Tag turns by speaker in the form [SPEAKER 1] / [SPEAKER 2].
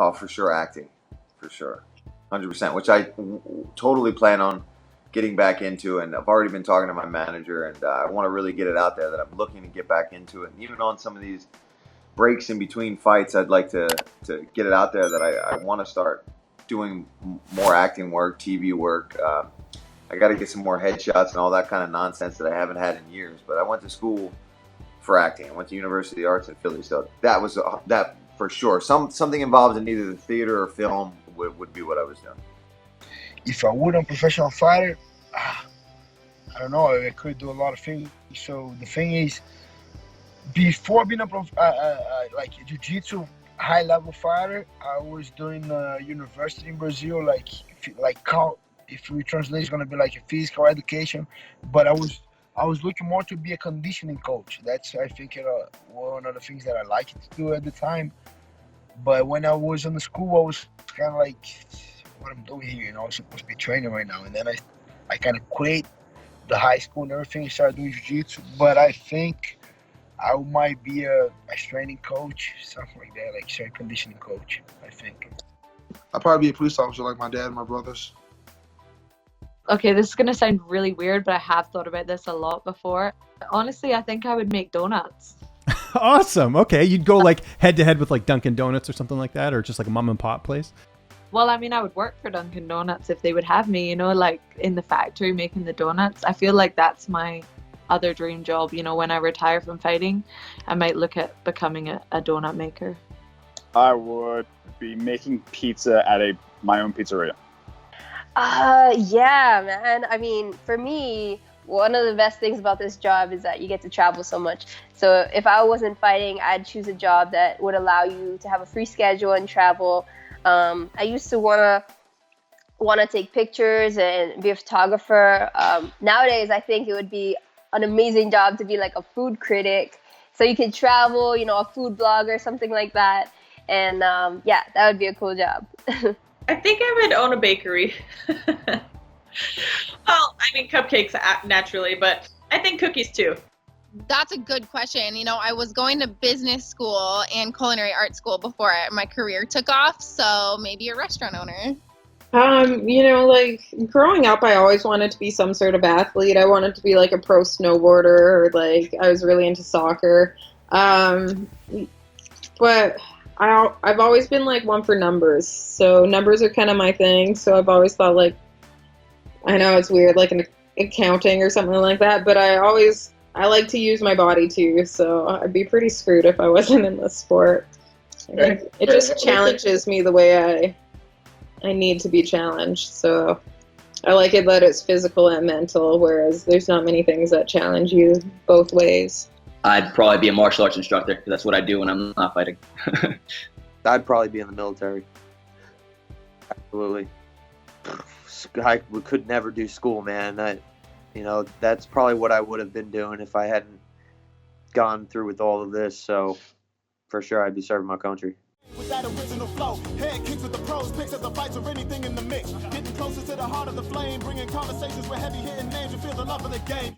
[SPEAKER 1] Oh, for sure, acting, for sure, 100%. Which I totally plan on getting back into, and I've already been talking to my manager, and I want to really get it out there that I'm looking to get back into it. And even on some of these breaks in between fights, I'd like to get it out there that I want to start doing more acting work, TV work. I got to get some more headshots and all that kind of nonsense that I haven't had in years. But I went to school for acting. I went to University of the Arts in Philly, so that was that for sure. Something involved in either the theater or film would be what I was doing.
[SPEAKER 2] If I were a professional fighter, I don't know. I could do a lot of things. So the thing is, before being a like a jiu-jitsu high-level fighter, I was doing university in Brazil. If we translate, it's gonna be like a physical education. But I was looking more to be a conditioning coach. That's, I think, one of the things that I liked to do at the time. But when I was in the school, I was kind of like, what I'm doing here, I'm supposed to be training right now. And then I kind of quit the high school and everything and started doing jiu-jitsu. But I think I might be a training coach, something like that, like strength conditioning coach, I think.
[SPEAKER 3] I'd probably be a police officer like my dad and my brothers.
[SPEAKER 4] Okay, this is going to sound really weird, but I have thought about this a lot before. Honestly, I think I would make donuts.
[SPEAKER 5] Awesome. Okay, you'd go like head-to-head with like Dunkin' Donuts or something like that, or just like a mom and pop place?
[SPEAKER 4] Well, I mean, I would work for Dunkin' Donuts if they would have me, like in the factory making the donuts. I feel like that's my other dream job. When I retire from fighting, I might look at becoming a donut maker.
[SPEAKER 6] I would be making pizza at my own pizzeria.
[SPEAKER 7] Yeah, man. I mean, for me, one of the best things about this job is that you get to travel so much. So if I wasn't fighting, I'd choose a job that would allow you to have a free schedule and travel. I used to wanna take pictures and be a photographer. Nowadays, I think it would be an amazing job to be like a food critic. So you can travel, a food blogger, something like that. And yeah, that would be a cool job.
[SPEAKER 8] I think I would own a bakery. Well, I mean, cupcakes naturally, but I think cookies too.
[SPEAKER 9] That's a good question. I was going to business school and culinary art school before my career took off, so maybe a restaurant owner.
[SPEAKER 8] Like growing up, I always wanted to be some sort of athlete. I wanted to be like a pro snowboarder, or like I was really into soccer. But I've always been like one for numbers, so numbers are kind of my thing. So I've always thought like, I know it's weird, like in accounting or something like that, but I like to use my body too, so I'd be pretty screwed if I wasn't in this sport. It just challenges me the way I need to be challenged, so I like it that it's physical and mental, whereas there's not many things that challenge you both ways.
[SPEAKER 10] I'd probably be a martial arts instructor, because that's what I do when I'm not fighting.
[SPEAKER 11] I'd probably be in the military. Absolutely. I could never do school, man. That's probably what I would have been doing if I hadn't gone through with all of this. So for sure, I'd be serving my country.
[SPEAKER 12] With that original flow, head kicks with the pros, picks up the fights or anything in the mix. Getting closer to the heart of the flame, bringing conversations with heavy hitting names. You feel the love of the game.